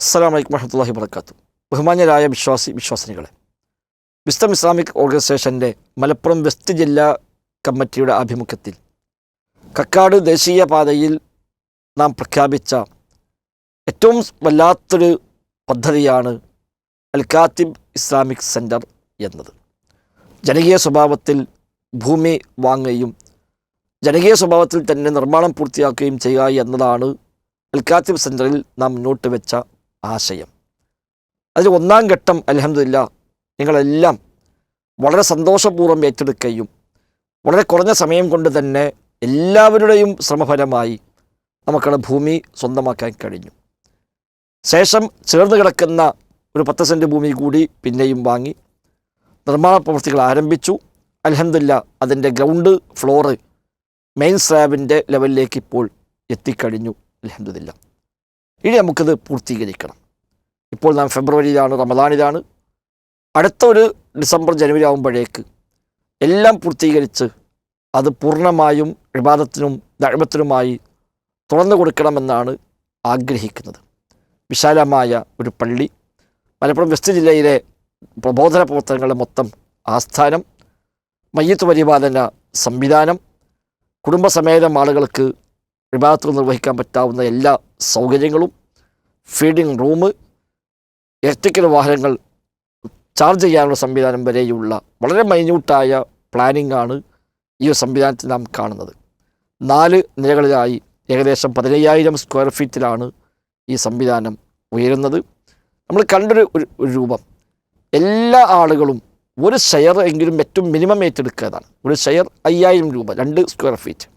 അസ്സലാമു അലൈക്കും വറഹ്മത്തുള്ളാഹി വബറകാതുഹു. ബഹുമാന്യരായ വിശ്വാസിനികളെ, വിസ്ഡം ഇസ്ലാമിക് ഓർഗനൈസേഷൻ്റെ മലപ്പുറം വെസ്റ്റ് ജില്ലാ കമ്മിറ്റിയുടെ ആഭിമുഖ്യത്തിൽ കക്കാട് ദേശീയ പാതയിൽ നാം പ്രഖ്യാപിച്ച ഏറ്റവും വല്ലാത്തൊരു പദ്ധതിയാണ് അൽ കാത്തിബ് ഇസ്ലാമിക് സെൻറ്റർ എന്നത്. ജനകീയ സ്വഭാവത്തിൽ ഭൂമി വാങ്ങുകയും ജനകീയ സ്വഭാവത്തിൽ തന്നെ നിർമ്മാണം പൂർത്തിയാക്കുകയും ചെയ്യുക എന്നതാണ് അൽ കാത്തിബ് സെൻറ്ററിൽ നാം മുന്നോട്ട് വെച്ച ആശയം. അതിൽ ഒന്നാം ഘട്ടം അൽഹംദുലില്ലാ നിങ്ങളെല്ലാം വളരെ സന്തോഷപൂർവ്വം ഏറ്റെടുക്കുകയും വളരെ കുറഞ്ഞ സമയം കൊണ്ട് തന്നെ എല്ലാവരുടെയും ശ്രമഫലമായി നമുക്കുള്ള ഭൂമി സ്വന്തമാക്കാൻ കഴിഞ്ഞു. ശേഷം ചേർന്ന് കിടക്കുന്ന ഒരു 10 സെൻറ്റ് ഭൂമി കൂടി പിന്നെയും വാങ്ങി നിർമ്മാണ പ്രവൃത്തികൾ ആരംഭിച്ചു. അൽഹംദുലില്ലാ അതിൻ്റെ ഗ്രൗണ്ട് ഫ്ലോറ് മെയിൻ സ്ലാബിൻ്റെ ലെവലിലേക്ക് ഇപ്പോൾ എത്തിക്കഴിഞ്ഞു. അൽഹംദുലില്ലാ ഇനി നമുക്കിത് പൂർത്തീകരിക്കണം. ഇപ്പോൾ നാം ഫെബ്രുവരിയിലാണ്, റമദാനിലാണ്. അടുത്ത ഒരു ഡിസംബർ ജനുവരി ആകുമ്പോഴേക്ക് എല്ലാം പൂർത്തീകരിച്ച് അത് പൂർണ്ണമായും ഇബാദത്തിനും ദഅവത്തിനുമായി തുറന്നു കൊടുക്കണമെന്നാണ് ആഗ്രഹിക്കുന്നത്. വിശാലമായ ഒരു പള്ളി, മലപ്പുറം വെസ്റ്റ് ജില്ലയിലെ പ്രബോധന പ്രവർത്തനങ്ങളുടെ മൊത്തം ആസ്ഥാനം, മയ്യത്ത് പരിപാലന സംവിധാനം, കുടുംബസമേതം ആളുകൾക്ക് ഇബാദത്തുകൾ നിർവഹിക്കാൻ പറ്റാവുന്ന എല്ലാ സൗകര്യങ്ങളും, ഫീഡിംഗ് റൂം, ഇലക്ട്രിക്കൽ വാഹനങ്ങൾ ചാർജ് ചെയ്യാനുള്ള സംവിധാനം വരെയുള്ള വളരെ മൈന്യൂട്ടായ പ്ലാനിംഗ് ആണ് ഈ ഒരു സംവിധാനത്തിൽ നാം കാണുന്നത്. 4 നിലകളിലായി ഏകദേശം 15,000 സ്ക്വയർ ഫീറ്റിലാണ് ഈ സംവിധാനം ഉയരുന്നത്. നമ്മൾ കണ്ടൊരു രൂപം, എല്ലാ ആളുകളും ഒരു ഷെയർ എങ്കിലും ഏറ്റവും മിനിമം ഏറ്റെടുക്കുന്നതാണ്. ഒരു ഷെയർ 5,000 രൂപ, 2 സ്ക്വയർ ഫീറ്റ്.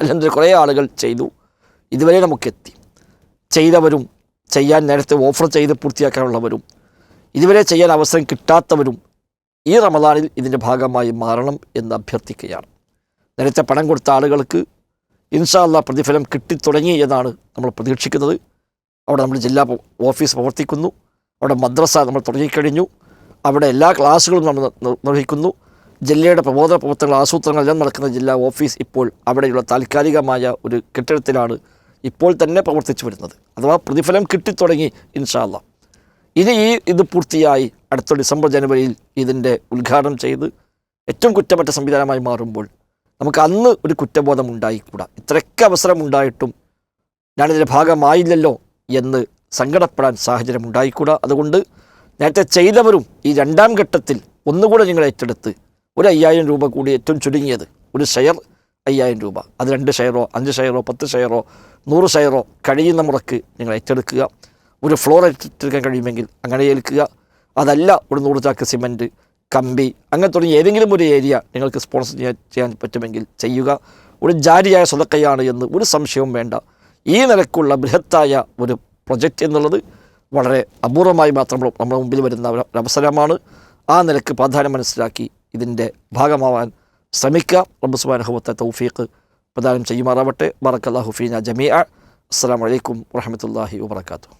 അല്ലെങ്കിൽ കുറേ ആളുകൾ ചെയ്തു, ഇതുവരെ നമുക്കെത്തി. ചെയ്തവരും ചെയ്യാൻ നേരത്തെ ഓഫർ ചെയ്ത് പൂർത്തിയാക്കാനുള്ളവരും ഇതുവരെ ചെയ്യാൻ അവസരം കിട്ടാത്തവരും ഈ റമദാനിൽ ഇതിൻ്റെ ഭാഗമായി മാറണം എന്ന് അഭ്യർത്ഥിക്കുകയാണ്. നേരത്തെ പണം കൊടുത്ത ആളുകൾക്ക് ഇൻഷാ അല്ലാഹ് പ്രതിഫലം കിട്ടിത്തുടങ്ങി എന്നാണ് നമ്മൾ പ്രതീക്ഷിക്കുന്നത്. അവിടെ നമ്മുടെ ജില്ലാ ഓഫീസ് പ്രവർത്തിക്കുന്നു, അവിടെ മദ്രസ നമ്മൾ തുടങ്ങിക്കഴിഞ്ഞു, അവിടെ എല്ലാ ക്ലാസ്സുകളും നമ്മൾ നിർവഹിക്കുന്നു. ജില്ലയുടെ പ്രബോധന പ്രവർത്തനങ്ങൾ ആസൂത്രണങ്ങളെല്ലാം നടക്കുന്ന ജില്ലാ ഓഫീസ് ഇപ്പോൾ അവിടെയുള്ള താൽക്കാലികമായ ഒരു കെട്ടിടത്തിലാണ് ഇപ്പോൾ തന്നെ പ്രവർത്തിച്ചു വരുന്നത്. അഥവാ പ്രതിഫലം കിട്ടിത്തുടങ്ങി ഇൻഷാ അല്ലാഹ്. ഇനി ഇത് പൂർത്തിയായി അടുത്ത ഡിസംബർ ജനുവരിയിൽ ഇതിൻ്റെ ഉദ്ഘാടനം ചെയ്ത് ഏറ്റവും കുറ്റമറ്റ സംവിധാനമായി മാറുമ്പോൾ നമുക്ക് അന്ന് ഒരു കുറ്റബോധം ഉണ്ടായിക്കൂടാ. ഇത്രയൊക്കെ അവസരം ഉണ്ടായിട്ടും ഞാനിതിൻ്റെ ഭാഗമായില്ലല്ലോ എന്ന് സങ്കടപ്പെടാൻ സാഹചര്യം ഉണ്ടായിക്കൂടാ. അതുകൊണ്ട് നേരത്തെ ചെയ്തവരും ഈ 2ാം ഘട്ടത്തിൽ ഒന്നുകൂടെ നിങ്ങൾ ഏറ്റെടുത്ത് ഒരു 5,000 രൂപ കൂടി, ഏറ്റവും ചുരുങ്ങിയത് ഒരു ഷെയർ 5,000 രൂപ, അത് 2 ഷെയറോ 5 ഷെയറോ 10 ഷെയറോ 100 ഷെയറോ കഴിയുന്ന മുറക്ക് നിങ്ങൾ ഏറ്റെടുക്കുക. ഒരു ഫ്ലോർ ഏറ്റെടുക്കാൻ കഴിയുമെങ്കിൽ അങ്ങനെ ഏൽക്കുക. അതല്ല ഒരു 100 ചാക്ക് സിമൻറ്റ്, കമ്പി, അങ്ങനെ തുടങ്ങി ഏതെങ്കിലും ഒരു ഏരിയ നിങ്ങൾക്ക് സ്പോൺസർ ചെയ്യാൻ പറ്റുമെങ്കിൽ ചെയ്യുക. ഒരു ജാരിയായ സ്വതക്കയാണ് എന്ന് ഒരു സംശയവും വേണ്ട. ഈ നിലക്കുള്ള ബൃഹത്തായ ഒരു പ്രൊജക്റ്റ് എന്നുള്ളത് വളരെ അപൂർവമായി മാത്രം നമ്മുടെ മുമ്പിൽ വരുന്ന ഒരു അവസരമാണ്. ആ നിലക്ക് പ്രാധാന്യം മനസ്സിലാക്കി ഇതിൻ്റെ ഭാഗമാവാൻ ശ്രമിക്കുക. റബ്ബ് സുബ്ഹാനഹു വ തആല തൗഫീഖ് പ്രദാനം ചെയ്യുമാറാവട്ടെ. ബറക്കല്ലാഹു ഫീനാ ജമീഅ. അസ്സലാമു അലൈക്കും വറഹ്മത്തുള്ളാഹി വബറകാതുഹു.